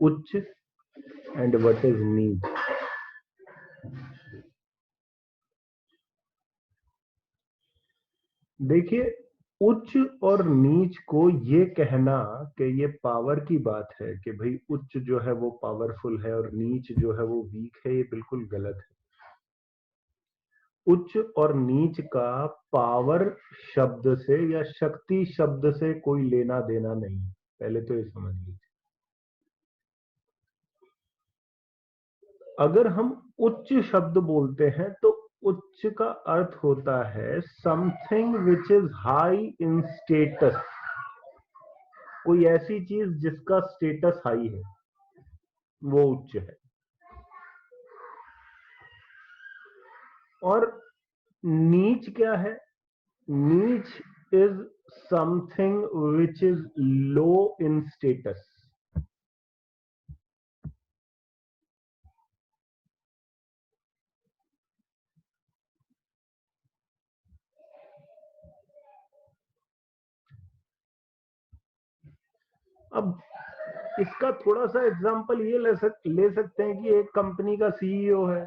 उच्च and what is नीच? देखिए, उच्च और नीच को ये कहना कि ये पावर की बात है कि भाई उच्च जो है वो पावरफुल है और नीच जो है वो वीक है, ये बिल्कुल गलत है। उच्च और नीच का पावर शब्द से या शक्ति शब्द से कोई लेना देना नहीं, पहले तो ये समझ लीजिए। अगर हम उच्च शब्द बोलते हैं तो उच्च का अर्थ होता है something which is high in status, कोई ऐसी चीज जिसका स्टेटस हाई है, वो उच्च है। और नीच क्या है? नीच is something which is low in status. अब इसका थोड़ा सा एग्जांपल ये ले सकते हैं कि एक कंपनी का सीईओ है,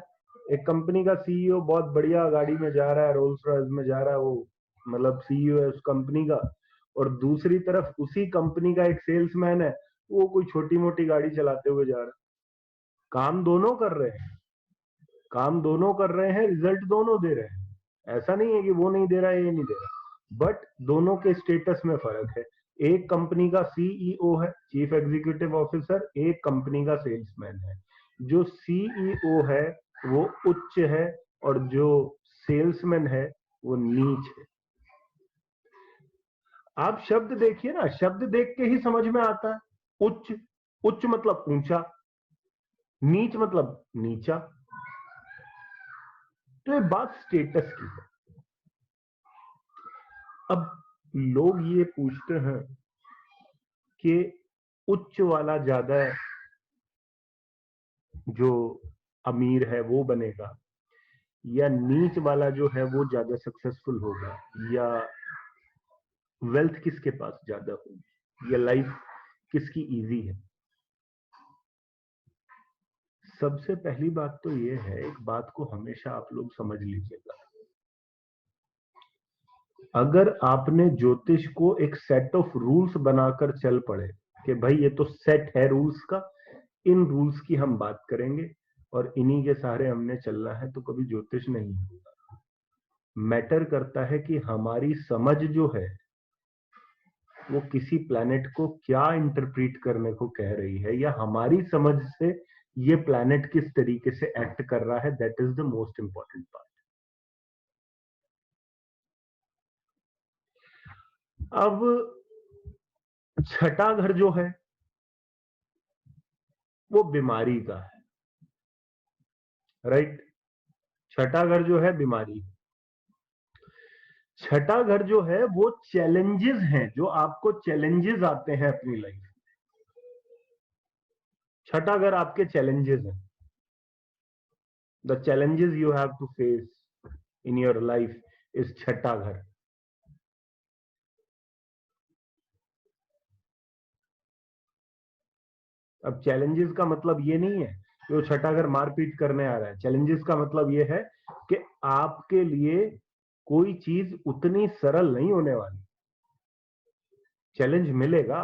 एक कंपनी का सीईओ बहुत बढ़िया गाड़ी में जा रहा है, रोल्स रॉयस में जा रहा है, वो मतलब सीईओ है उस कंपनी का, और दूसरी तरफ उसी कंपनी का एक सेल्समैन है, वो कोई छोटी मोटी गाड़ी चलाते हुए जा रहा है। काम दोनों कर रहे हैं, काम दोनों कर रहे हैं, रिजल्ट दोनों दे रहे हैं। ऐसा नहीं है कि वो नहीं दे रहा है, ये नहीं दे रहा, बट दोनों के स्टेटस में फर्क है। एक कंपनी का सीईओ है, चीफ एग्जीक्यूटिव ऑफिसर, एक कंपनी का सेल्समैन है। जो सीईओ है वो उच्च है और जो सेल्समैन है वो नीच है। आप शब्द देखिए ना, शब्द देख के ही समझ में आता है। उच्च, उच्च मतलब ऊंचा, नीच मतलब नीचा। तो ये बात स्टेटस की है। अब लोग ये पूछते हैं कि उच्च वाला ज्यादा जो अमीर है वो बनेगा, या नीच वाला जो है वो ज्यादा सक्सेसफुल होगा, या वेल्थ किसके पास ज्यादा होगी, या लाइफ किसकी इजी है। सबसे पहली बात तो ये है, एक बात को हमेशा आप लोग समझ लीजिएगा, अगर आपने ज्योतिष को एक सेट ऑफ रूल्स बनाकर चल पड़े कि भाई ये तो सेट है रूल्स का, इन रूल्स की हम बात करेंगे और इन्हीं के सहारे हमने चलना है, तो कभी ज्योतिष नहीं होगा। मैटर करता है कि हमारी समझ जो है वो किसी प्लैनेट को क्या इंटरप्रीट करने को कह रही है, या हमारी समझ से ये प्लैनेट किस तरीके से एक्ट कर रहा है। That is the most important part. अब छठा घर जो है वो बीमारी का है, राइट? छठा घर जो है बीमारी, छठा घर जो है वो चैलेंजेस हैं, जो आपको चैलेंजेस आते हैं अपनी लाइफ। छठा घर आपके चैलेंजेस हैं, the challenges you have to face in your life is छठा घर। अब चैलेंजेस का मतलब ये नहीं है कि वो छठा घर मारपीट करने आ रहा है। चैलेंजेस का मतलब ये है कि आपके लिए कोई चीज उतनी सरल नहीं होने वाली। चैलेंज मिलेगा,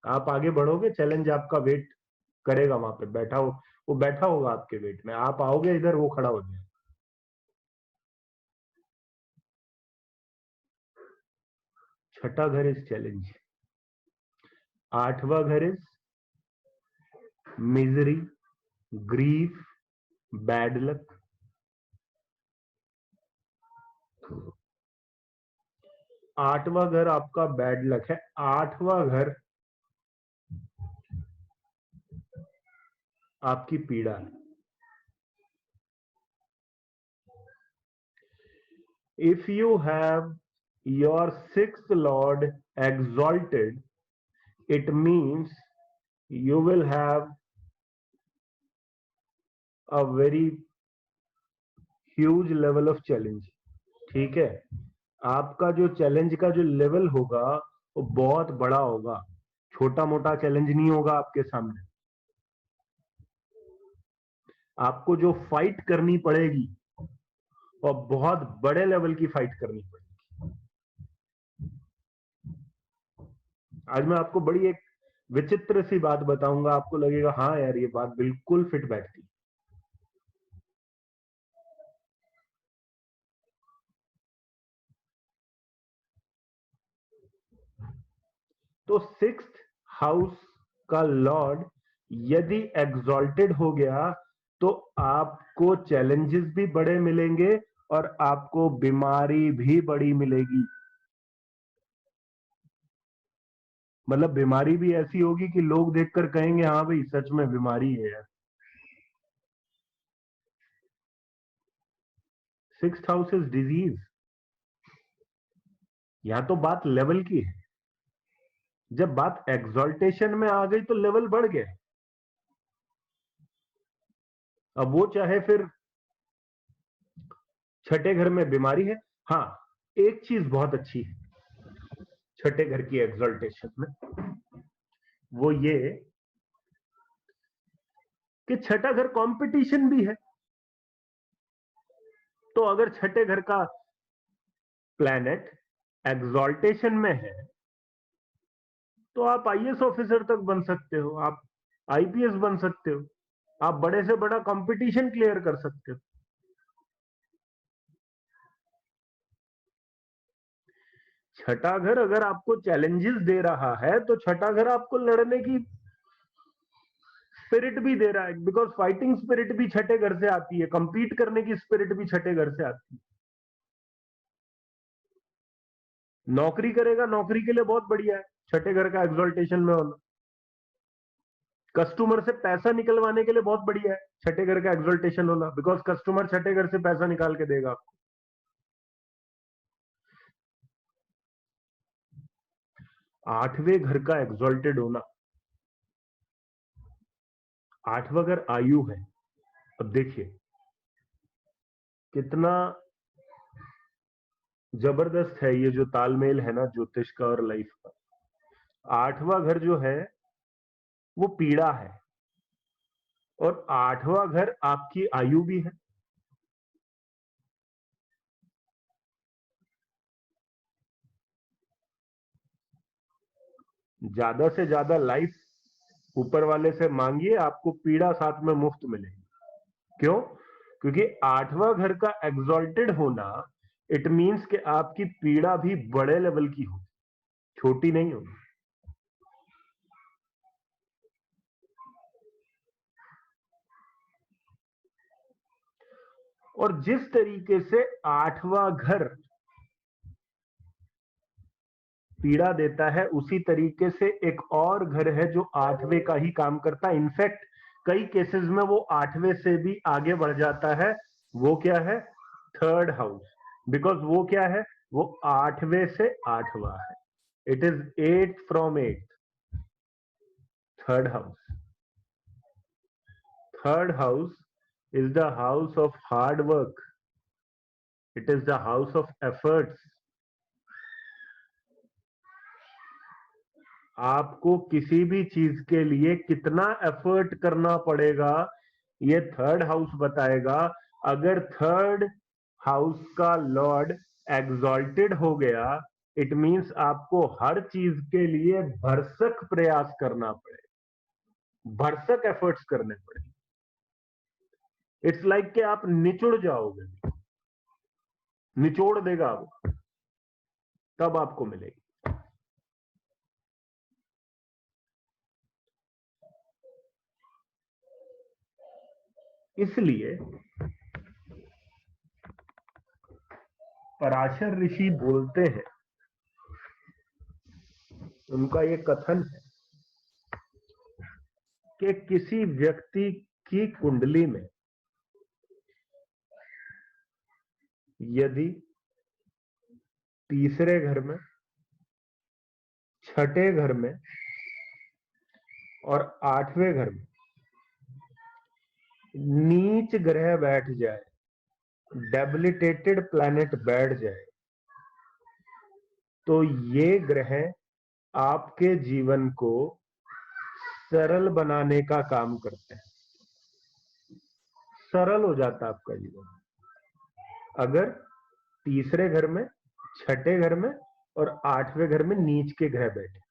आप आगे बढ़ोगे, चैलेंज आपका वेट करेगा, वहां पे बैठा हो, वो बैठा होगा आपके वेट में, आप आओगे इधर, वो खड़ा हो जाएगा। छठा घर इज चैलेंज, आठवां घर is misery, grief, bad luck. आठवां घर आपका बैड लक है। आठवां घर आपकी पीड़ा है। If you have your sixth lord exalted, it means you will have a very huge level of challenge। ठीक है, आपका जो चैलेंज का जो लेवल होगा वो बहुत बड़ा होगा, छोटा मोटा चैलेंज नहीं होगा आपके सामने। आपको जो फाइट करनी पड़ेगी और बहुत बड़े लेवल की फाइट करनी पड़ेगी। आज मैं आपको बड़ी एक विचित्र सी बात बताऊंगा, आपको लगेगा हाँ यार ये बात बिल्कुल फिट बैठती। तो 6th हाउस का लॉर्ड यदि एग्जॉल्टेड हो गया तो आपको चैलेंजेस भी बड़े मिलेंगे और आपको बीमारी भी बड़ी मिलेगी। मतलब बीमारी भी ऐसी होगी कि लोग देखकर कहेंगे हाँ भाई सच में बीमारी है यार। 6th house is disease. यहां तो बात लेवल की है। जब बात एग्जॉल्टेशन में आ गई तो लेवल बढ़ गया। अब वो चाहे फिर छठे घर में बीमारी है। हाँ, एक चीज बहुत अच्छी है छठे घर की एग्जॉल्टेशन में, वो ये कि छठा घर कंपटीशन भी है। तो अगर छठे घर का प्लैनेट एग्जॉल्टेशन में है तो आप आईएएस ऑफिसर तक बन सकते हो, आप आईपीएस बन सकते हो, आप बड़े से बड़ा कंपटीशन क्लियर कर सकते हो। छठा घर अगर आपको चैलेंजेस दे रहा है तो छठा घर आपको लड़ने की स्पिरिट भी दे रहा है, बिकॉज फाइटिंग स्पिरिट भी छठे घर से आती है, कंपीट करने की स्पिरिट भी छठे घर से आती है। नौकरी करेगा, नौकरी के लिए बहुत बढ़िया है छठे घर का एग्जॉल्टेशन में होना। कस्टमर से पैसा निकलवाने के लिए बहुत बढ़िया है छठे घर का एग्जॉल्टेशन होना, बिकॉज कस्टमर छठे घर से पैसा निकाल के देगा आपको। आठवें घर का एग्जॉल्टेड होना, आठवां घर आयु है। अब देखिए कितना जबरदस्त है ये जो तालमेल है ना ज्योतिष का और लाइफ का। आठवां घर जो है वो पीड़ा है और आठवां घर आपकी आयु भी है। ज्यादा से ज्यादा लाइफ ऊपर वाले से मांगिए, आपको पीड़ा साथ में मुफ्त मिलेगी। क्यों? क्योंकि आठवां घर का एग्जॉल्टेड होना इट मींस कि आपकी पीड़ा भी बड़े लेवल की होगी, छोटी नहीं होगी। और जिस तरीके से आठवां घर पीड़ा देता है उसी तरीके से एक और घर है जो आठवें का ही काम करता है। इनफैक्ट कई केसेस में वो आठवें से भी आगे बढ़ जाता है। वो क्या है? Third house. बिकॉज वो क्या है? वो आठवें से आठवां है। It is 8 from 8। Third house, third house is the house of hard work. It is the house of efforts. आपको किसी भी चीज के लिए कितना एफर्ट करना पड़ेगा ये थर्ड हाउस बताएगा। अगर थर्ड हाउस का लॉर्ड एग्जॉल्टेड हो गया इट मींस आपको हर चीज के लिए भरसक प्रयास करना पड़ेगा, भरसक एफर्ट्स करने पड़ेंगे। इट्स लाइक कि आप निचुड़ जाओगे, निचोड़ देगा वो, तब आपको मिलेगी। इसलिए पराशर ऋषि बोलते हैं, उनका ये कथन है कि किसी व्यक्ति की कुंडली में यदि तीसरे घर में, छठे घर में और आठवें घर में नीच ग्रह बैठ जाए, डेबिलिटेटेड प्लैनेट बैठ जाए, तो ये ग्रह आपके जीवन को सरल बनाने का काम करते हैं। सरल हो जाता आपका जीवन अगर तीसरे घर में, छठे घर में और आठवें घर में नीच के ग्रह बैठे।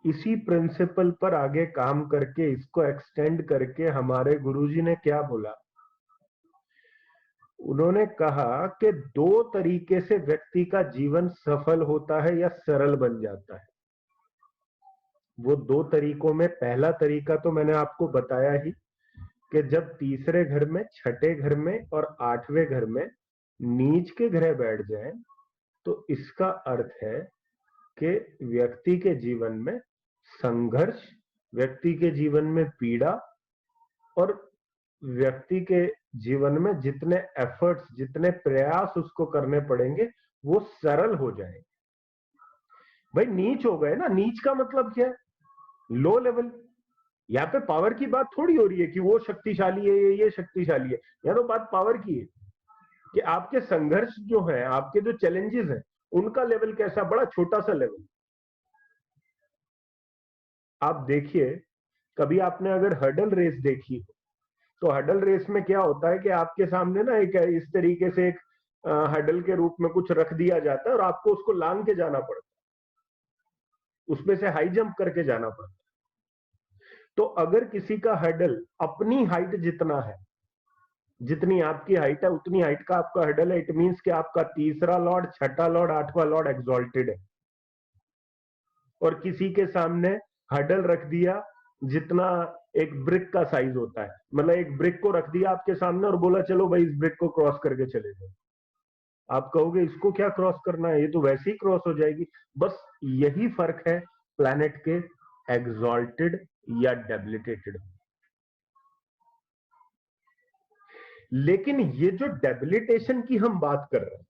इसी प्रिंसिपल पर आगे काम करके इसको एक्सटेंड करके हमारे गुरुजी ने क्या बोला, उन्होंने कहा कि दो तरीके से व्यक्ति का जीवन सफल होता है या सरल बन जाता है। वो दो तरीकों में पहला तरीका तो मैंने आपको बताया ही कि जब तीसरे घर में, छठे घर में और आठवें घर में नीच के ग्रह बैठ जाए तो इसका अर्थ है कि व्यक्ति के जीवन में संघर्ष, व्यक्ति के जीवन में पीड़ा और व्यक्ति के जीवन में जितने एफर्ट्स, जितने प्रयास उसको करने पड़ेंगे वो सरल हो जाएंगे। भाई नीच हो गए ना, नीच का मतलब क्या है? Low level. यहाँ पे पावर की बात थोड़ी हो रही है कि वो शक्तिशाली है, ये शक्तिशाली है। यहाँ तो बात पावर की है कि आपके संघर्ष जो है, आपके जो चैलेंजेस हैं, उनका लेवल कैसा, बड़ा छोटा सा लेवल। आप देखिए, कभी आपने अगर हर्डल रेस देखी तो हर्डल रेस में क्या होता है कि आपके सामने ना एक इस तरीके से एक हर्डल के रूप में कुछ रख दिया जाता है और आपको उसको लांग के जाना पड़ता है, उसमें से हाई जंप करके जाना पड़ता है। तो अगर किसी का हर्डल अपनी हाइट जितना है, जितनी आपकी हाइट है उतनी हाइट का आपका हर्डल है, इट मींस कि आपका तीसरा लॉर्ड, छठा लॉर्ड, आठवां लॉर्ड एक्सॉल्टेड है। और किसी के सामने हर्डल रख दिया जितना एक ब्रिक का साइज होता है, मतलब एक ब्रिक को रख दिया आपके सामने और बोला चलो भाई इस ब्रिक को क्रॉस करके चले जाओ। आप कहोगे इसको क्या क्रॉस करना है, ये तो वैसे ही क्रॉस हो जाएगी। बस यही फर्क है प्लैनेट के एक्सॉल्टेड या डेबिलिटेटेड। लेकिन ये जो डेबिलिटेशन की हम बात कर रहे हैं,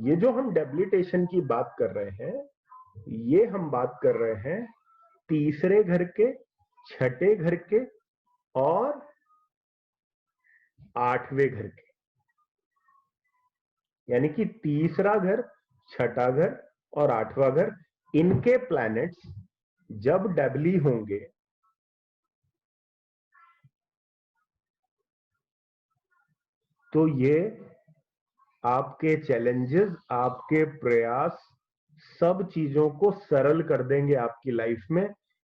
ये जो हम डेबिलिटेशन की बात कर रहे हैं, ये हम बात कर रहे हैं तीसरे घर के, छठे घर के और आठवें घर के। यानी कि तीसरा घर, छठा घर और आठवां घर, इनके प्लैनेट्स जब डेबली होंगे तो ये आपके चैलेंजेस, आपके प्रयास, सब चीजों को सरल कर देंगे आपकी लाइफ में।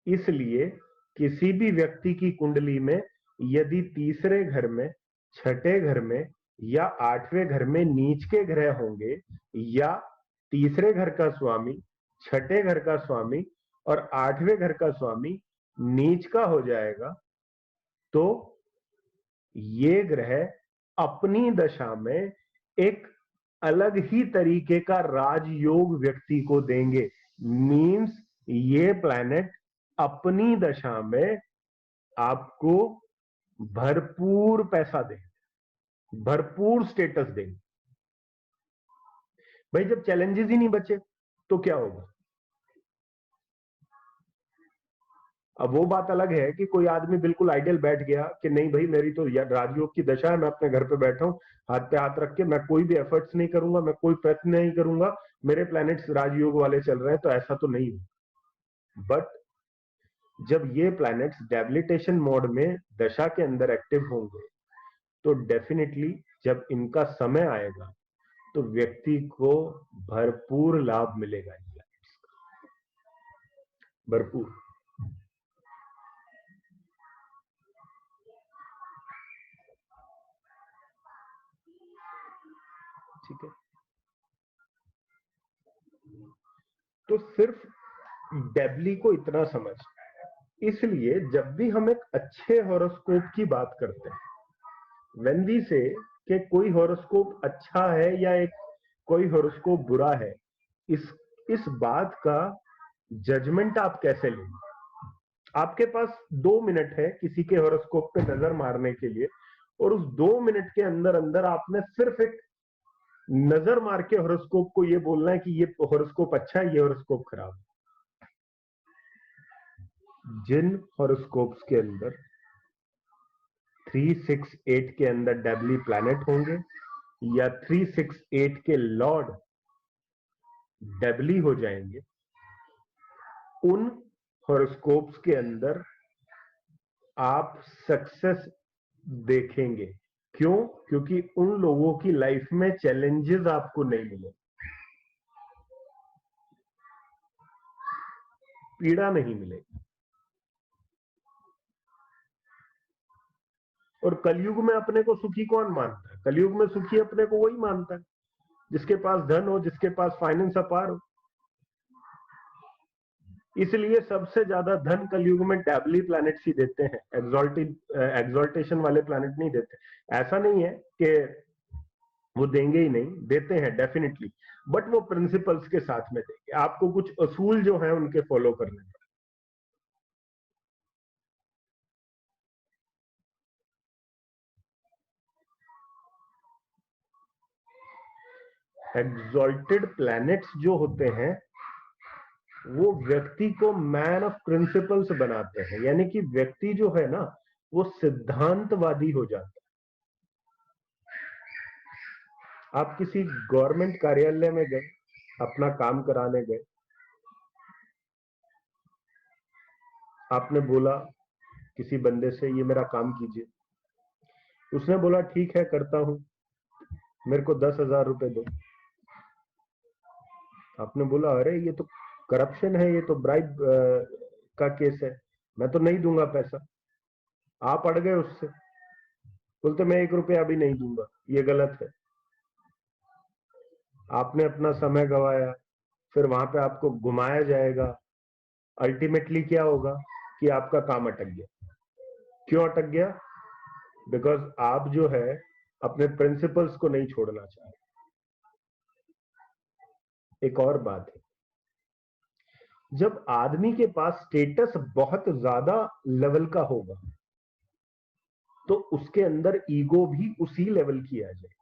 इसलिए किसी भी व्यक्ति की कुंडली में यदि तीसरे घर में, छठे घर में या आठवें घर में नीच के ग्रह होंगे या तीसरे घर का स्वामी, छठे घर का स्वामी और आठवें घर का स्वामी नीच का हो जाएगा, तो ये ग्रह अपनी दशा में एक अलग ही तरीके का राजयोग व्यक्ति को देंगे। मींस ये प्लैनेट अपनी दशा में आपको भरपूर पैसा देंगे, भरपूर स्टेटस देंगे। भाई जब चैलेंजेस ही नहीं बचे तो क्या होगा? अब वो बात अलग है कि कोई आदमी बिल्कुल आइडियल बैठ गया कि नहीं भाई मेरी तो राजयोग की दशा है, मैं अपने घर पे बैठा हूं, हाथ पे हाथ रख के, मैं कोई भी एफर्ट्स नहीं करूंगा, मैं कोई प्रयत्न नहीं करूंगा, मेरे प्लैनेट्स राजयोग वाले चल रहे हैं, तो ऐसा तो नहीं है। बट जब ये प्लैनेट्स डेबिलिटेशन मोड में दशा के अंदर एक्टिव होंगे तो डेफिनेटली जब इनका समय आएगा तो व्यक्ति को भरपूर लाभ मिलेगा, भरपूर। ठीक है, तो सिर्फ डेबली को इतना समझ। इसलिए जब भी हम एक अच्छे हॉरोस्कोप की बात करते हैं, व्हेन वी से कि कोई हॉरोस्कोप अच्छा है या एक कोई हॉरोस्कोप बुरा है, इस बात का जजमेंट आप कैसे लेंगे? आपके पास 2 मिनट है किसी के हॉरोस्कोप पे नजर मारने के लिए, और उस 2 मिनट के अंदर अंदर आपने सिर्फ एक नजर मार के हॉरोस्कोप को ये बोलना है कि ये हॉरोस्कोप अच्छा है, ये हॉरोस्कोप खराब है। जिन हॉरोस्कोप्स के अंदर 368 के अंदर डेबली प्लैनेट होंगे या 368 के लॉर्ड डेबली हो जाएंगे, उन हॉरोस्कोप्स के अंदर आप सक्सेस देखेंगे। क्यों? क्योंकि उन लोगों की लाइफ में चैलेंजेस आपको नहीं मिले, पीड़ा नहीं मिलेगी। और कलयुग में अपने को सुखी कौन मानता है? कलयुग में सुखी अपने को वही मानता है जिसके पास धन हो, जिसके पास फाइनेंस अपार हो। इसलिए सबसे ज्यादा धन कलयुग में डैबली प्लैनेट्स ही देते हैं, एग्जॉल्टेशन वाले प्लैनेट नहीं देते। ऐसा नहीं है कि वो देंगे ही नहीं, देते हैं डेफिनेटली, बट वो प्रिंसिपल्स के साथ में देंगे। आपको कुछ असूल जो है उनके फॉलो करने पड़े। एग्जॉल्टेड प्लैनेट्स जो होते हैं वो व्यक्ति को मैन ऑफ प्रिंसिपल्स बनाते हैं, यानी कि व्यक्ति जो है ना वो सिद्धांतवादी हो जाता है। आप किसी गवर्नमेंट कार्यालय में गए, अपना काम कराने गए, आपने बोला किसी बंदे से ये मेरा काम कीजिए, उसने बोला ठीक है करता हूं, मेरे को 10,000 रुपए दो। आपने बोला अरे ये तो करप्शन है, ये तो ब्राइब का केस है, मैं तो नहीं दूंगा पैसा। आप अड़ गए उससे, बोलते मैं 1 रुपया भी नहीं दूंगा, ये गलत है। आपने अपना समय गवाया, फिर वहां पे आपको घुमाया जाएगा। अल्टीमेटली क्या होगा कि आपका काम अटक गया। क्यों अटक गया? बिकॉज आप जो है अपने प्रिंसिपल्स को नहीं छोड़ना चाह रहे। एक और बात है, जब आदमी के पास स्टेटस बहुत ज्यादा लेवल का होगा तो उसके अंदर ईगो भी उसी लेवल की आ जाए।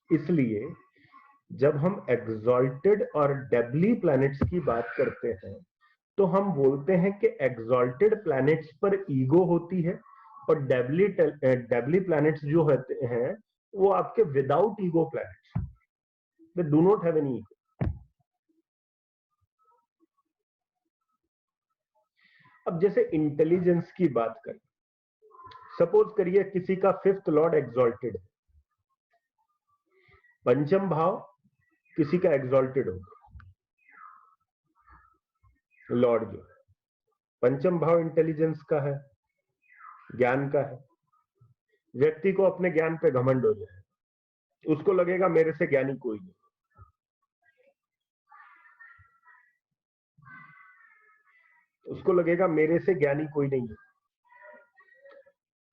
इसलिए जब हम एग्जॉल्टेड और डेबली प्लैनेट्स की बात करते हैं तो हम बोलते हैं कि एग्जॉल्टेड प्लैनेट्स पर ईगो होती है और डेबली प्लैनेट्स जो होते हैं वो आपके without ego planets, they do not have any ego. अब जैसे इंटेलिजेंस की बात करें, सपोज करिए किसी का 5th लॉर्ड एग्जॉल्टेड है, पंचम भाव किसी का एग्जॉल्टेड होगा, लॉर्ड जो है पंचम भाव इंटेलिजेंस का है, ज्ञान का है। व्यक्ति को अपने ज्ञान पे घमंड हो जाए, उसको लगेगा मेरे से ज्ञानी कोई नहीं, उसको लगेगा मेरे से ज्ञानी कोई नहीं है।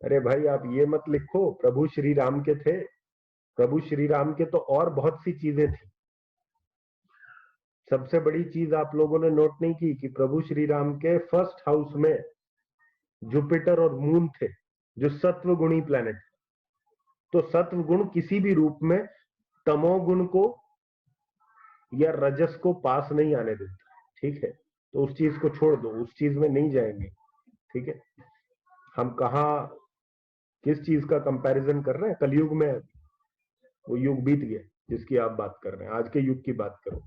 अरे भाई आप ये मत लिखो प्रभु श्री राम के थे, प्रभु श्री राम के तो और बहुत सी चीजें थी। सबसे बड़ी चीज आप लोगों ने नोट नहीं की कि प्रभु श्री राम के फर्स्ट हाउस में जुपिटर और मून थे, जो सत्व गुणी प्लैनेट। तो सत्व गुण किसी भी रूप में तमोगुण को या रजस को पास नहीं आने देता, ठीक है? तो उस चीज को छोड़ दो, उस चीज में नहीं जाएंगे, ठीक है? हम कहा किस चीज का कंपैरिजन कर रहे हैं? कलयुग में वो युग बीत गया जिसकी आप बात कर रहे हैं, आज के युग की बात करो।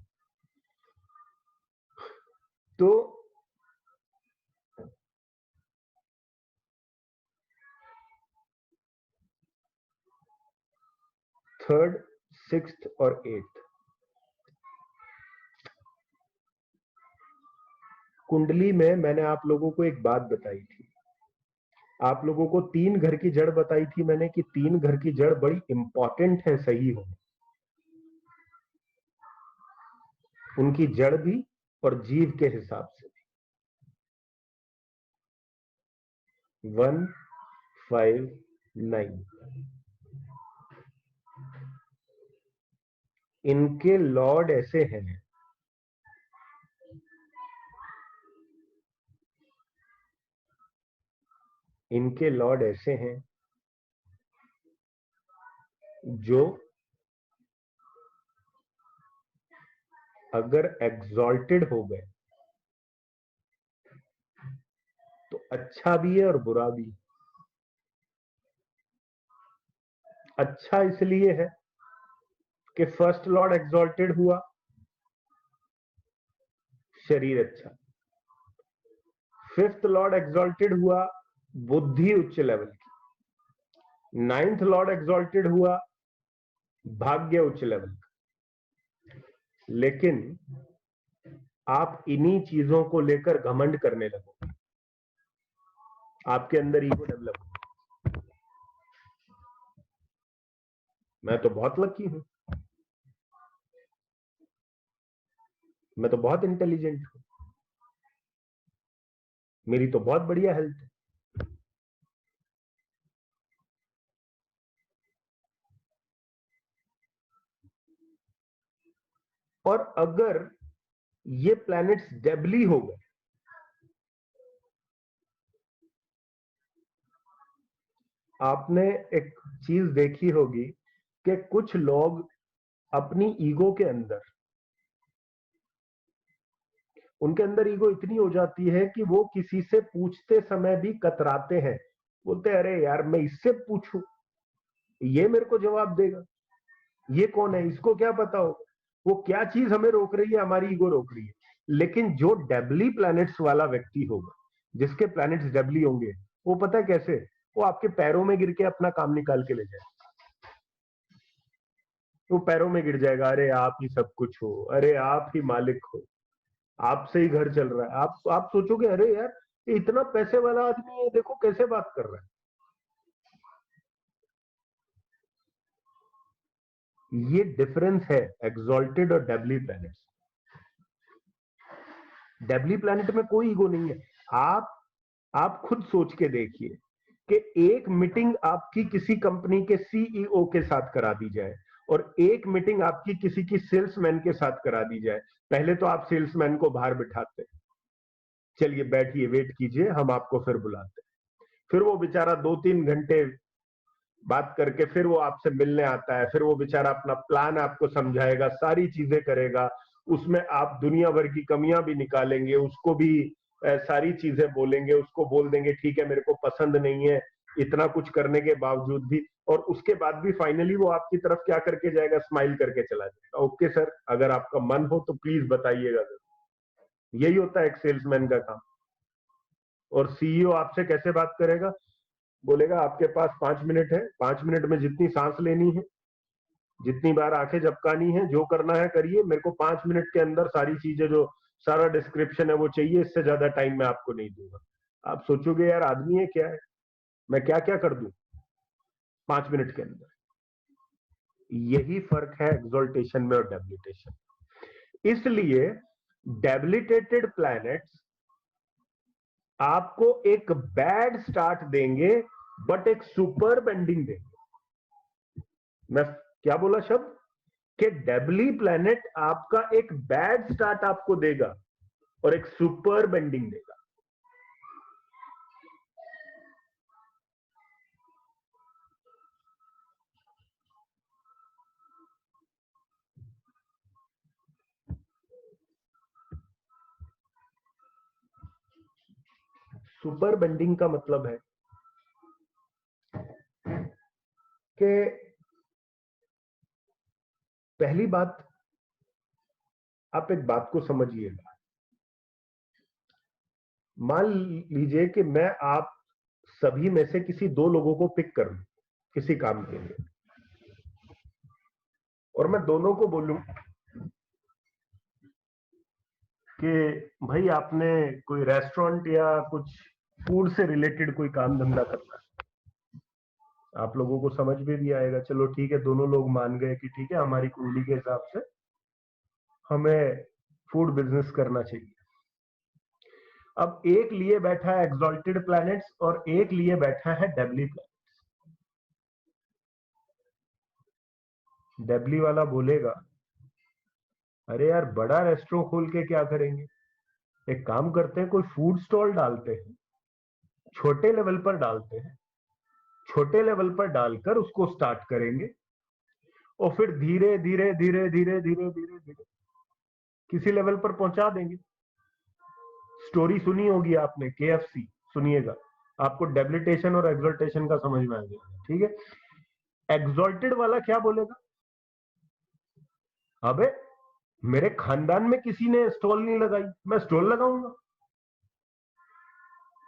तो थर्ड, 6th और 8th कुंडली में मैंने आप लोगों को एक बात बताई थी, आप लोगों को 3 घर की जड़ बताई थी मैंने कि 3 घर की जड़ बड़ी इंपॉर्टेंट है सही हो, उनकी जड़ भी और जीव के हिसाब से भी। 1, 5, 9 इनके लॉर्ड ऐसे हैं, इनके लॉर्ड ऐसे हैं जो अगर एग्जॉल्टेड हो गए तो अच्छा भी है और बुरा भी है। अच्छा इसलिए है कि फर्स्ट लॉर्ड एग्जॉल्टेड हुआ, शरीर अच्छा। 5th लॉर्ड एग्जॉल्टेड हुआ बुद्धि उच्च लेवल की, 9th लॉर्ड एग्जॉल्टेड हुआ भाग्य उच्च लेवल का। लेकिन आप इन्हीं चीजों को लेकर घमंड करने लगो, आपके अंदर ईगो डेवलप हो। मैं तो बहुत लकी हूं, मैं तो बहुत इंटेलिजेंट हूं, मेरी तो बहुत बढ़िया हेल्थ है। और अगर ये प्लैनेट्स डेबली हो गए, आपने एक चीज देखी होगी कि कुछ लोग अपनी ईगो के अंदर, उनके अंदर ईगो इतनी हो जाती है कि वो किसी से पूछते समय भी कतराते हैं, बोलते हैं अरे यार मैं इससे पूछूं, ये मेरे को जवाब देगा, ये कौन है, इसको क्या पता हो, वो क्या चीज हमें रोक रही है, हमारी ईगो रोक रही है। लेकिन जो डेबली प्लैनेट्स वाला व्यक्ति होगा, जिसके प्लैनेट्स डेबली होंगे, वो पता है कैसे, वो आपके पैरों में गिर के अपना काम निकाल के ले जाए, वो पैरों में गिर जाएगा, अरे आप ही सब कुछ हो, अरे आप ही मालिक हो, आपसे ही घर चल रहा है। आप सोचोगे अरे यार ये इतना पैसे वाला आदमी है, देखो कैसे बात कर रहा है। ये डिफरेंस है एक्सॉल्टेड और डेबली प्लैनेट्स। डेबली प्लैनेट में कोई ईगो नहीं है। आप खुद सोच के देखिए कि एक मीटिंग आपकी किसी कंपनी के सीईओ के साथ करा दी जाए और एक मीटिंग आपकी किसी की सेल्समैन के साथ करा दी जाए। पहले तो आप सेल्समैन को बाहर बिठाते, चलिए बैठिए वेट कीजिए हम आपको फिर बुलाते, फिर वो बेचारा 2-3 घंटे बात करके फिर वो आपसे मिलने आता है, फिर वो बेचारा अपना प्लान आपको समझाएगा, सारी चीजें करेगा, उसमें आप दुनिया भर की कमियां भी निकालेंगे, उसको भी सारी चीजें बोलेंगे, उसको बोल देंगे ठीक है मेरे को पसंद नहीं है, इतना कुछ करने के बावजूद भी, और उसके बाद भी फाइनली वो आपकी तरफ क्या करके जाएगा, स्माइल करके चला जाएगा, ओके सर अगर आपका मन हो तो प्लीज बताइएगा। यही होता है एक सेल्समैन का काम। और सीईओ आपसे कैसे बात करेगा, बोलेगा आपके पास 5 मिनट है, 5 मिनट में जितनी सांस लेनी है, जितनी बार आंखें झपकानी है, जो करना है करिए, मेरे को 5 मिनट के अंदर सारी चीजें जो सारा डिस्क्रिप्शन है वो चाहिए, इससे ज्यादा टाइम मैं आपको नहीं दूंगा। आप सोचोगे यार आदमी है क्या है, मैं क्या क्या कर दूं 5 मिनट के अंदर। यही फर्क है एक्सोल्टेशन में और डेबिलिटेशन। इसलिए डेबिलिटेटेड प्लैनेट्स आपको एक बैड स्टार्ट देंगे बट एक सुपर बेंडिंग देंगे। मैं क्या बोला शब्द, कि डेबली प्लैनेट आपका एक बैड स्टार्ट आपको देगा और एक सुपर बेंडिंग देगा। सुपर बेंडिंग का मतलब है कि पहली बात, आप एक बात को समझिएगा, मान लीजिए कि मैं आप सभी में से किसी 2 लोगों को पिक कर लूं किसी काम के लिए, और मैं दोनों को बोलूं कि भाई आपने कोई रेस्टोरेंट या कुछ फूड से रिलेटेड कोई काम धंधा करना है, आप लोगों को समझ में भी आएगा, चलो ठीक है, दोनों लोग मान गए कि ठीक है हमारी कुंडली के हिसाब से हमें फूड बिजनेस करना चाहिए। अब एक लिए बैठा है एक्सॉल्टेड प्लैनेट्स और एक लिए बैठा है डेबली प्लैनेट्स। डेबली वाला बोलेगा अरे यार बड़ा रेस्टोरेंट खोल के क्या करेंगे, एक काम करते हैं कोई फूड स्टॉल डालते हैं, छोटे लेवल पर डालते हैं, छोटे लेवल पर डालकर उसको स्टार्ट करेंगे और फिर धीरे धीरे धीरे धीरे धीरे धीरे धीरे किसी लेवल पर पहुंचा देंगे। स्टोरी सुनी होगी आपने केएफसी, सुनिएगा, आपको डेबिलिटेशन और एक्सॉल्टेशन का समझ में आ गया, ठीक है। एक्सॉल्टेड वाला क्या बोलेगा, अबे मेरे खानदान में किसी ने स्टॉल नहीं लगाई, मैं स्टॉल लगाऊंगा।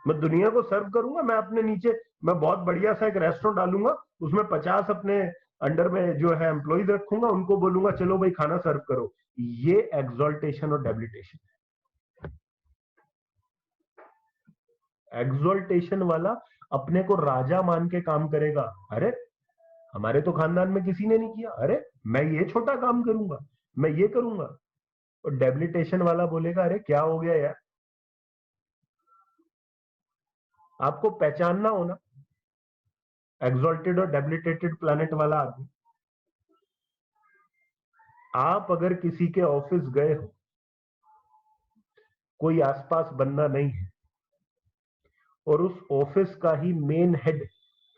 मैं दुनिया को सर्व करूंगा, मैं अपने नीचे मैं बहुत बढ़िया सा एक रेस्टोरेंट डालूंगा, उसमें 50 अपने अंडर में जो है एम्प्लॉइज रखूंगा, उनको बोलूंगा चलो भाई खाना सर्व करो। ये एक्सॉल्टेशन और डेबिलिटेशन। एक्सॉल्टेशन वाला अपने को राजा मान के काम करेगा, अरे हमारे तो खानदान में किसी ने नहीं किया, अरे मैं ये छोटा काम करूंगा, मैं ये करूंगा। और डेबिलिटेशन वाला बोलेगा अरे क्या हो गया यार। आपको पहचानना होना एक्सॉल्टेड और डेबिलिटेटेड प्लैनेट वाला आदमी। आप अगर किसी के ऑफिस गए हो, कोई आसपास बंदा नहीं है, और उस ऑफिस का ही मेन हेड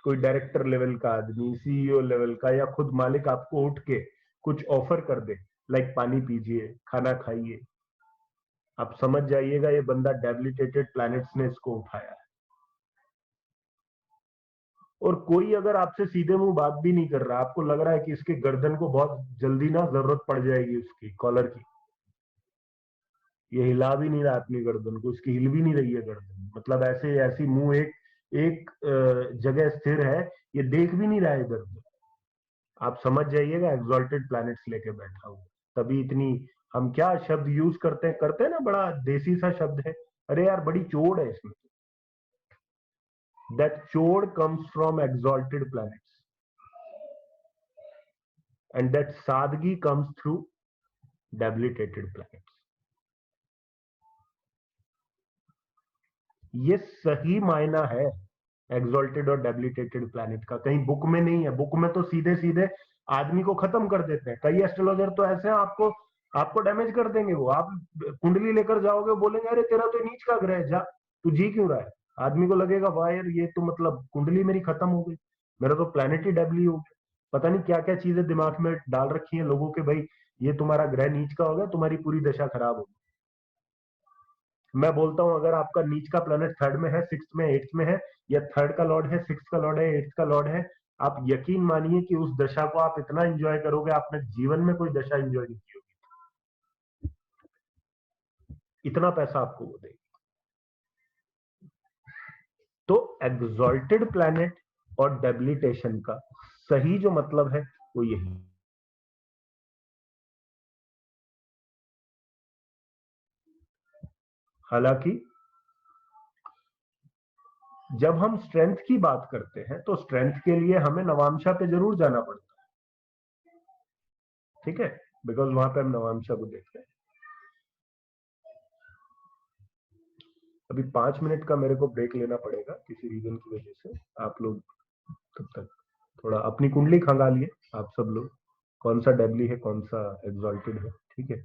कोई डायरेक्टर लेवल का आदमी, सीईओ लेवल का, या खुद मालिक आपको उठ के कुछ ऑफर कर दे, लाइक पानी पीजिए, खाना खाइए, आप समझ जाइएगा ये बंदा डेबिलिटेटेड प्लैनेट्स ने इसको उठाया है। और कोई अगर आपसे सीधे मुंह बात भी नहीं कर रहा, आपको लग रहा है कि इसके गर्दन को बहुत जल्दी ना जरूरत पड़ जाएगी उसकी कॉलर की, ये हिला भी नहीं रहा अपनी गर्दन को, इसकी हिल भी नहीं रही है गर्दन, मतलब ऐसे ऐसी मुंह एक एक जगह स्थिर है, ये देख भी नहीं रहा है इधर उधर। आप समझ जाइएगा एक्सॉल्टेड प्लैनेट्स लेके बैठा हुआ। तभी इतनी हम क्या शब्द यूज करते हैं ना, बड़ा देसी सा शब्द है, अरे यार बड़ी चोड़ है इसमें। दैट चोड़ comes from exalted planets, and that सादगी कम्स थ्रू डेबिलिटेटेड प्लैनेट्स। ये सही मायना है एक्सॉल्टेड और डेबिलिटेटेड प्लैनेट का, कहीं बुक में नहीं है। बुक में तो सीधे सीधे आदमी को खत्म कर देते हैं। कई एस्ट्रोलॉजर तो ऐसे हैं, आपको आपको डैमेज कर देंगे। वो आप कुंडली लेकर जाओगे, बोलेंगे अरे तेरा तो नीच का ग्रह है, जा तू जी क्यों रहा है। आदमी को लगेगा वाह यार ये तो मतलब कुंडली मेरी खत्म हो गई, मेरा तो प्लेनेट ही डेबली हो गया। पता नहीं क्या क्या चीजें दिमाग में डाल रखी है लोगों के, भाई ये तुम्हारा ग्रह नीच का हो गया, तुम्हारी पूरी दशा खराब होगी। मैं बोलता हूं अगर आपका नीच का प्लेनेट थर्ड में है, सिक्स में, एट्थ में है, या थर्ड का लॉर्ड है, सिक्स का लॉर्ड है, एट्थ का लॉर्ड है, आप यकीन मानिए कि उस दशा को आप इतना एंजॉय करोगे, आपने जीवन में कोई दशा एंजॉय नहीं की होगी। इतना पैसा आपको वो देगी। तो एग्जॉल्टेड प्लैनेट और डेबिलिटेशन का सही जो मतलब है वो यही। हालांकि जब हम स्ट्रेंथ की बात करते हैं तो स्ट्रेंथ के लिए हमें नवांशा पे जरूर जाना पड़ता है, ठीक है, बिकॉज वहां पे हम नवांशा को देखते हैं। अभी 5 मिनट का मेरे को ब्रेक लेना पड़ेगा किसी रीजन की वजह से। आप लोग तब तक थोड़ा अपनी कुंडली खंगालिए, आप सब लोग, कौन सा डेबली है कौन सा एग्जॉल्टेड है, ठीक है।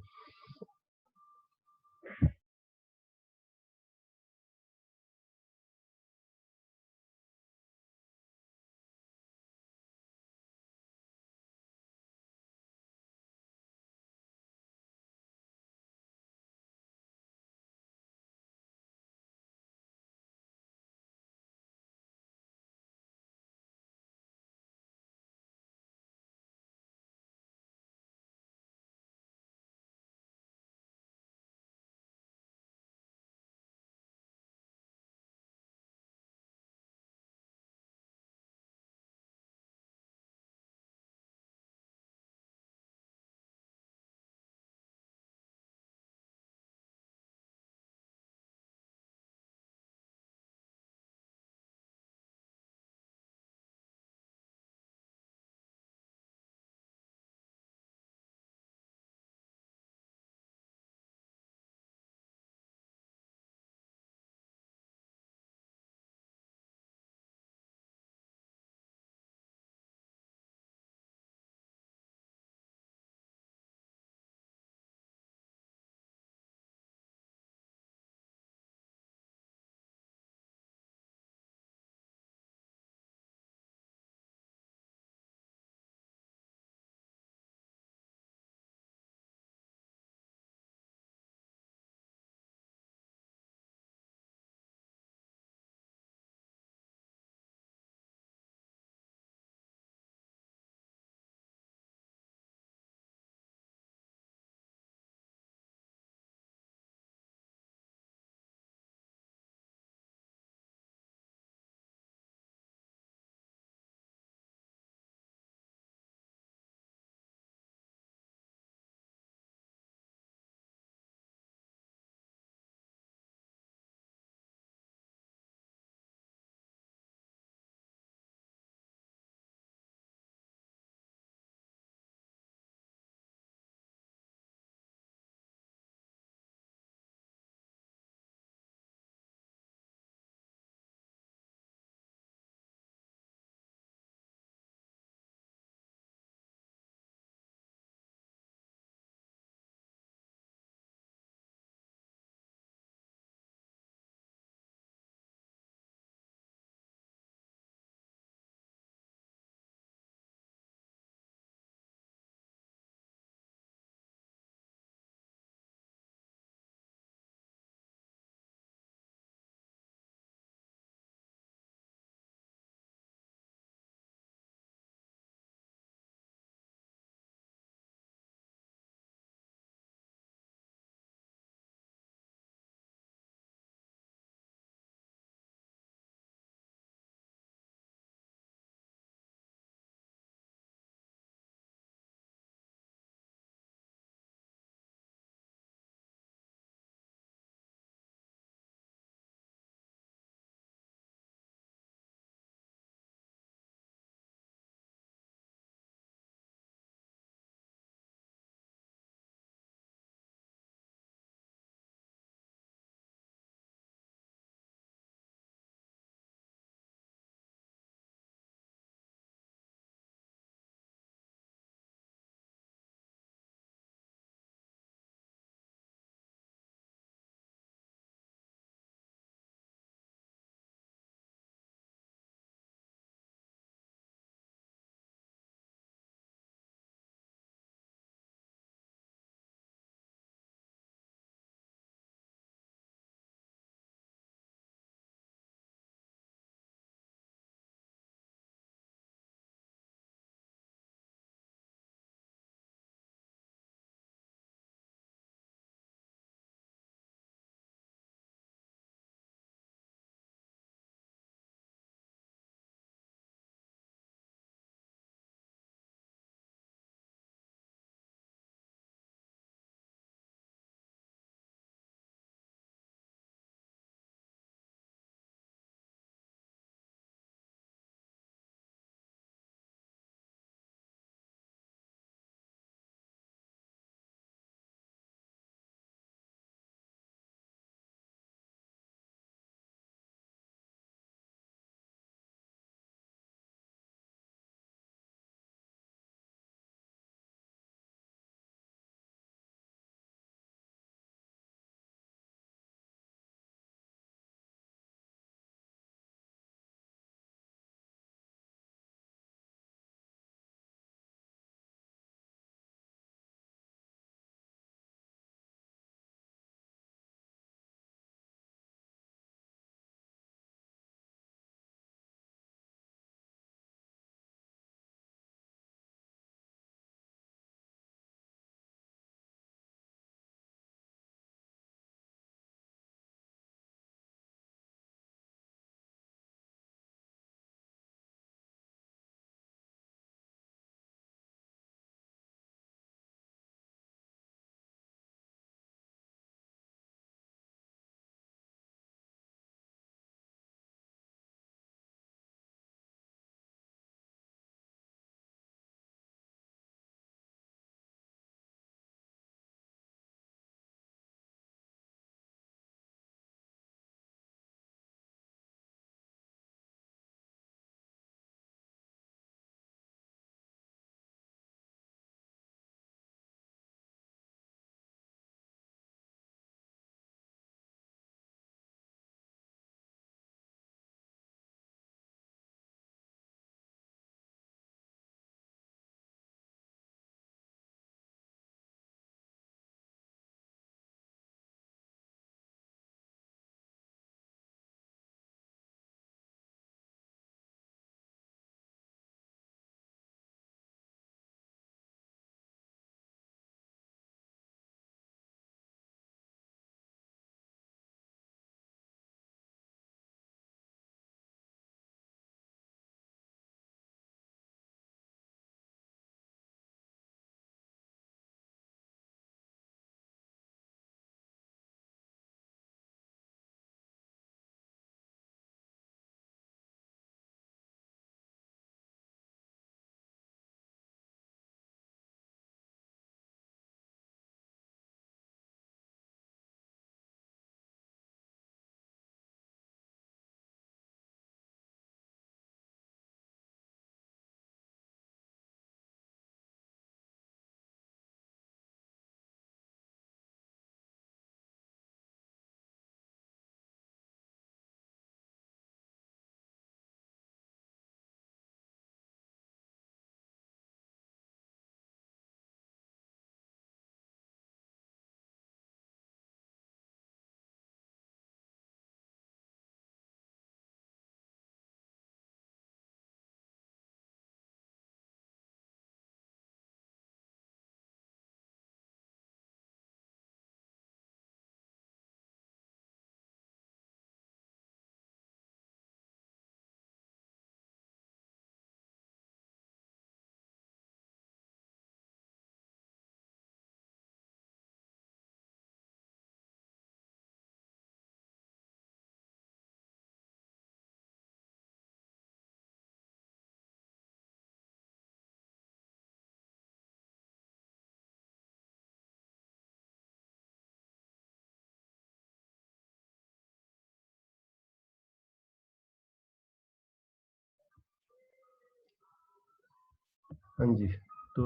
हाँ जी, तो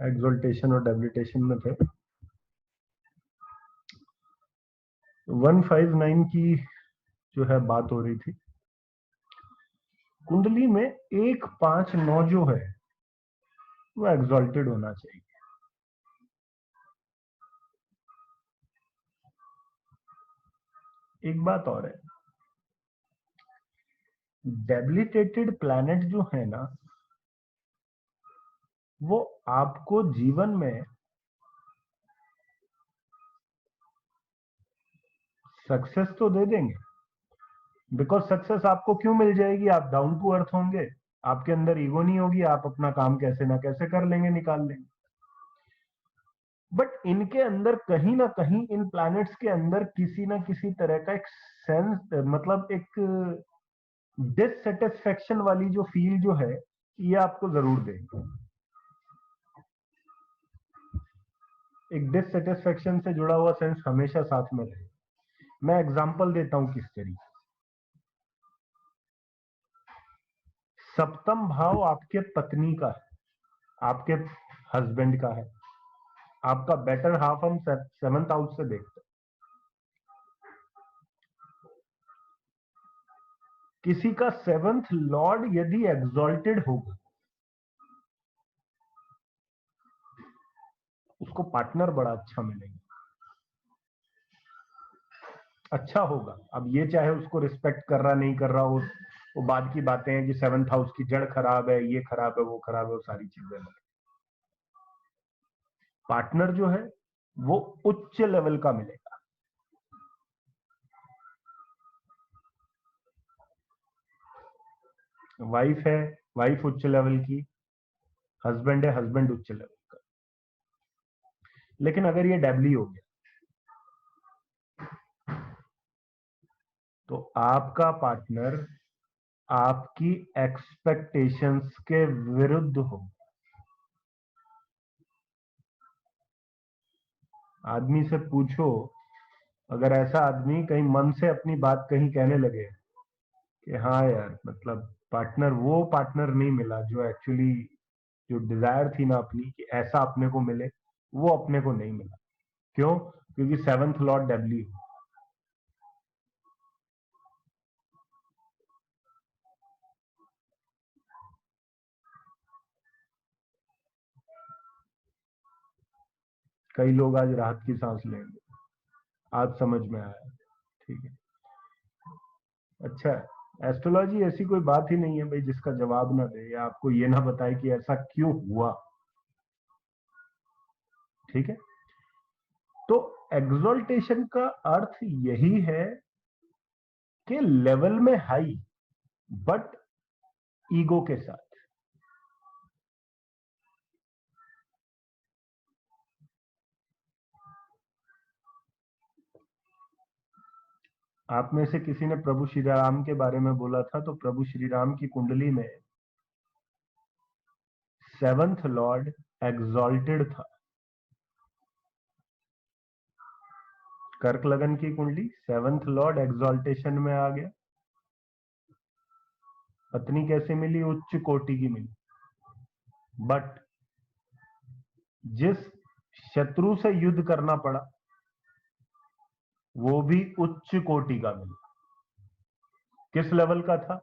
एक्सोल्टेशन और डेबिलिटेशन में थे। 159 की जो है बात हो रही थी। कुंडली में 159 जो है वो एक्सोल्टेड होना चाहिए। एक बात और है, डेबिलिटेटेड प्लैनेट जो है ना, वो आपको जीवन में सक्सेस तो दे देंगे। बिकॉज सक्सेस आपको क्यों मिल जाएगी? आप डाउन टू अर्थ होंगे, आपके अंदर ईगो नहीं होगी, आप अपना काम कैसे ना कैसे कर लेंगे, निकाल लेंगे। बट इनके अंदर कहीं ना कहीं, इन प्लैनेट्स के अंदर किसी ना किसी तरह का एक सेंस, मतलब एक डिससेटिस्फेक्शन वाली जो फील जो है, ये आपको जरूर देंगे। एक डिससेटिस्फेक्शन से जुड़ा हुआ सेंस हमेशा साथ में रहेगा। मैं एग्जांपल देता हूं किस तरीके। सप्तम भाव आपके पत्नी का है, आपके हस्बैंड का है, आपका बेटर हाफ हम सेवंथ हाउस से देखते हैं। किसी का सेवंथ लॉर्ड यदि एग्जॉल्टेड होगा, उसको पार्टनर बड़ा अच्छा मिलेगा, अच्छा होगा। अब ये चाहे उसको रिस्पेक्ट कर रहा नहीं कर रहा हो, वो बाद की बातें हैं कि सेवंथ हाउस की जड़ खराब है, ये खराब है, वो खराब है, वो सारी चीजें। पार्टनर जो है वो उच्च लेवल का मिलेगा। वाइफ है, वाइफ उच्च लेवल की, हस्बैंड है, हस्बैंड उच्च लेवल का। लेकिन अगर ये डैबली हो गया तो आपका पार्टनर आपकी एक्सपेक्टेशंस के विरुद्ध हो। आदमी से पूछो, अगर ऐसा आदमी कहीं मन से अपनी बात कहीं कहने लगे कि हाँ यार, मतलब पार्टनर, वो पार्टनर नहीं मिला जो एक्चुअली, जो डिजायर थी ना अपनी कि ऐसा अपने को मिले, वो अपने को नहीं मिला। क्यों? क्योंकि सेवंथ लॉर्ड डब्ल्यू। कई लोग आज राहत की सांस लेंगे, आज समझ में आया। ठीक है, अच्छा। एस्ट्रोलॉजी ऐसी कोई बात ही नहीं है भाई जिसका जवाब ना दे या आपको ये ना बताए कि ऐसा क्यों हुआ। ठीक है, तो एक्सोल्टेशन का अर्थ यही है कि लेवल में हाई, बट ईगो के साथ। आप में से किसी ने प्रभु श्री राम के बारे में बोला था, तो प्रभु श्री राम की कुंडली में सेवंथ लॉर्ड एग्जॉल्टेड था। कर्क लगन की कुंडली, सेवंथ लॉर्ड एग्जॉल्टेशन में आ गया। पत्नी कैसे मिली? उच्च कोटि की मिली। बट जिस शत्रु से युद्ध करना पड़ा वो भी उच्च कोटि का मिला। किस लेवल का था?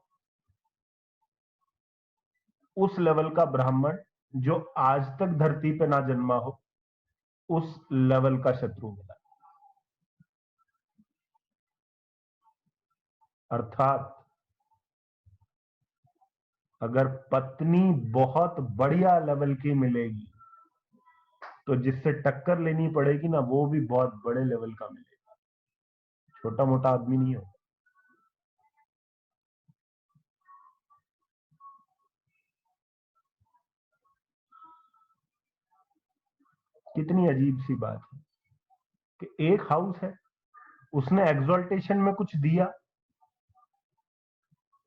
उस लेवल का ब्राह्मण जो आज तक धरती पे ना जन्मा हो, उस लेवल का शत्रु मिला। अर्थात अगर पत्नी बहुत बढ़िया लेवल की मिलेगी तो जिससे टक्कर लेनी पड़ेगी ना, वो भी बहुत बड़े लेवल का मिलेगा, छोटा मोटा आदमी नहीं हो। कितनी अजीब सी बात है कि एक हाउस है, उसने एक्सॉल्टेशन में कुछ दिया,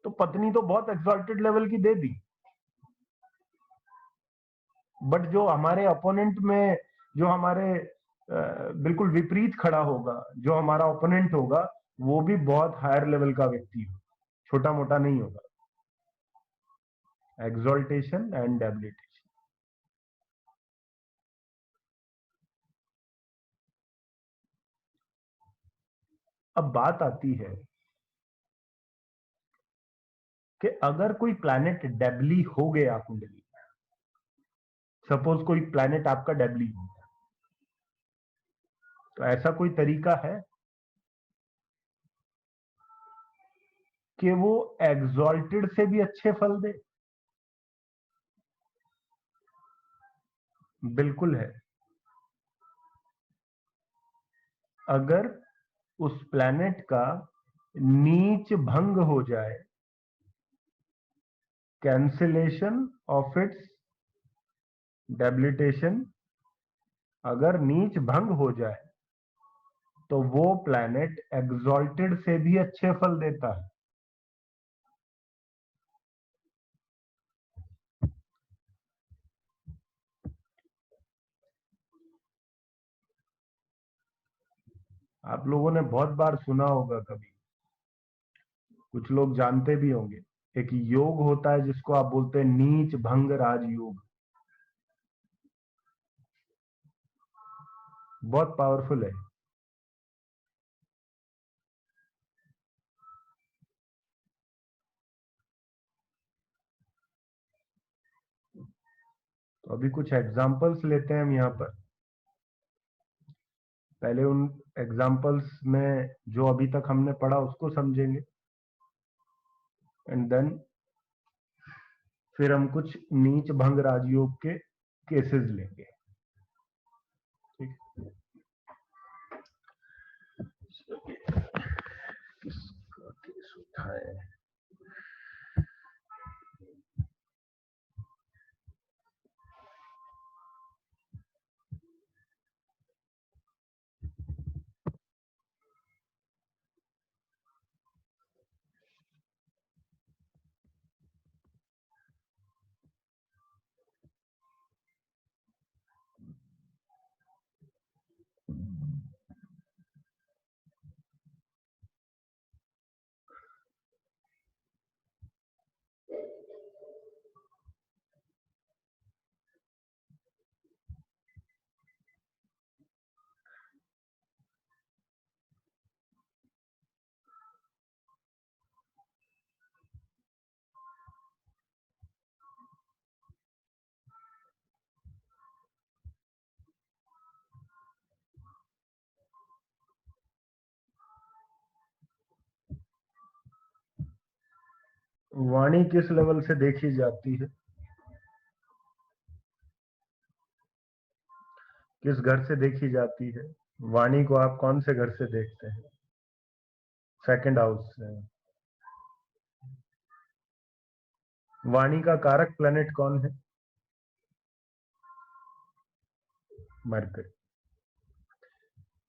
तो पत्नी तो बहुत एक्सॉल्टेड लेवल की दे दी, बट जो हमारे अपोनेंट में, जो हमारे बिल्कुल विपरीत खड़ा होगा, जो हमारा ओपोनेंट होगा, वो भी बहुत हायर लेवल का व्यक्ति हो, छोटा मोटा नहीं होगा। Exaltation and debilitation. अब बात आती है कि अगर कोई प्लैनेट डेबली हो गया कुंडली, सपोज कोई प्लैनेट आपका डेबली हो गया, तो ऐसा कोई तरीका है कि वो एग्जॉल्टेड से भी अच्छे फल दे? बिल्कुल है। अगर उस प्लैनेट का नीच भंग हो जाए, कैंसिलेशन ऑफ इट्स डेबिलिटेशन, अगर नीच भंग हो जाए तो वो प्लैनेट एग्जॉल्टेड से भी अच्छे फल देता है। आप लोगों ने बहुत बार सुना होगा, कभी कुछ लोग जानते भी होंगे, एक योग होता है जिसको आप बोलते हैं नीच भंग राजयोग। बहुत पावरफुल है। तो अभी कुछ एग्जांपल्स लेते हैं हम यहाँ पर। पहले उन एग्जांपल्स में जो अभी तक हमने पढ़ा उसको समझेंगे, एंड देन फिर हम कुछ नीच भंग राजयोग के केसेस लेंगे। ठीक, किसका केस उठाए? वाणी किस लेवल से देखी जाती है? किस घर से देखी जाती है? वाणी को आप कौन से घर से देखते हैं? सेकंड हाउस से। वाणी का कारक प्लेनेट कौन है? मरकरी।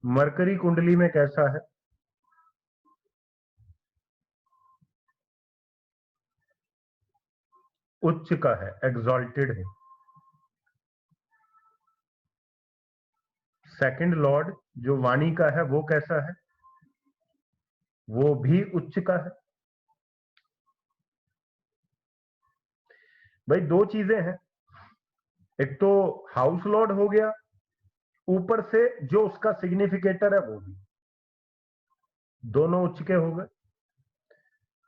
मरकरी कुंडली में कैसा है? उच्च का है, एग्जॉल्टेड है। सेकंड लॉर्ड जो वाणी का है वो कैसा है? वो भी उच्च का है। भाई दो चीजें हैं, एक तो हाउस लॉर्ड हो गया, ऊपर से जो उसका सिग्निफिकेटर है वो भी, दोनों उच्च के हो गए।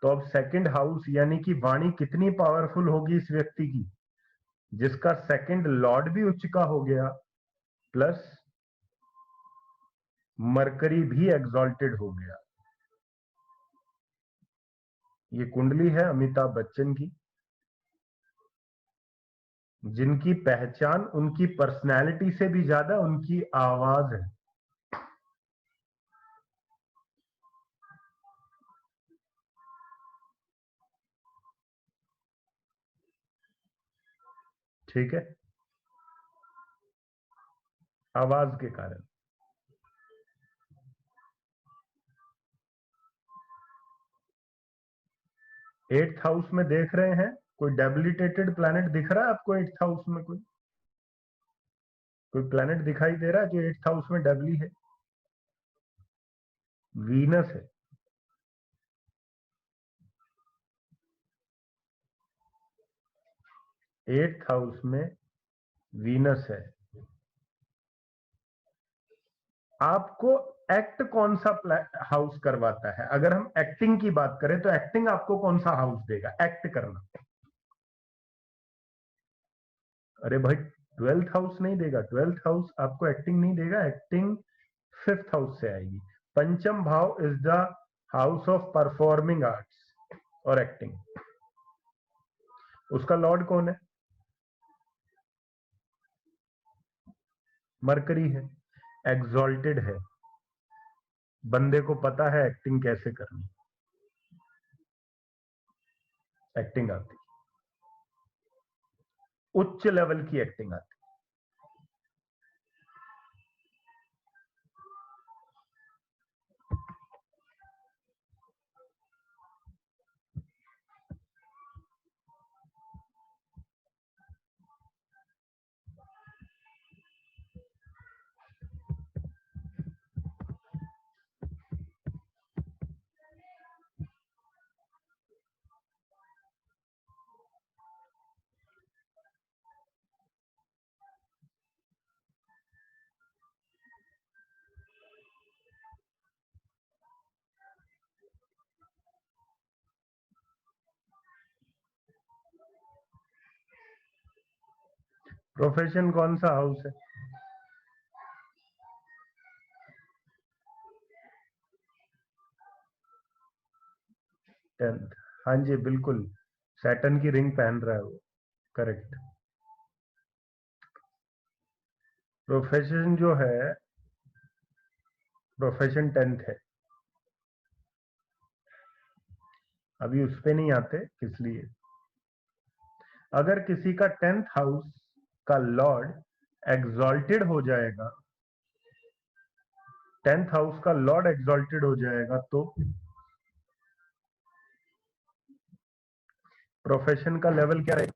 तो अब सेकंड हाउस यानी कि वाणी कितनी पावरफुल होगी इस व्यक्ति की, जिसका सेकंड लॉर्ड भी उच्च का हो गया, प्लस मरकरी भी एग्जॉल्टेड हो गया। ये कुंडली है अमिताभ बच्चन की, जिनकी पहचान उनकी पर्सनैलिटी से भी ज्यादा उनकी आवाज है। ठीक है, आवाज के कारण। एट्थ हाउस में देख रहे हैं, कोई डेबिलिटेटेड प्लैनेट दिख रहा है आपको एट्थ हाउस में? कोई प्लैनेट दिखाई दे रहा है जो एट्थ हाउस में डेबली है? वीनस है। एट्थ हाउस में वीनस है। आपको एक्ट कौन सा हाउस करवाता है? अगर हम एक्टिंग की बात करें तो एक्टिंग आपको कौन सा हाउस देगा? एक्ट करना। अरे भाई 12th हाउस नहीं देगा, 12th हाउस आपको एक्टिंग नहीं देगा, एक्टिंग 5th हाउस से आएगी। पंचम भाव is the house of performing arts और एक्टिंग। उसका लॉर्ड कौन है? मरकरी है, एग्जॉल्टेड है, बंदे को पता है एक्टिंग कैसे करनी, एक्टिंग आती, उच्च लेवल की एक्टिंग आती। प्रोफेशन कौन सा हाउस है? 10th। हाँ जी बिल्कुल, सैटर्न की रिंग पहन रहा है वो, करेक्ट। प्रोफेशन जो है, प्रोफेशन 10th है। अभी उस पे नहीं आते, इसलिए अगर किसी का 10th हाउस का लॉर्ड एग्जॉल्टेड हो जाएगा, 10th हाउस का लॉर्ड एग्जॉल्टेड हो जाएगा तो प्रोफेशन का लेवल क्या रहेगा?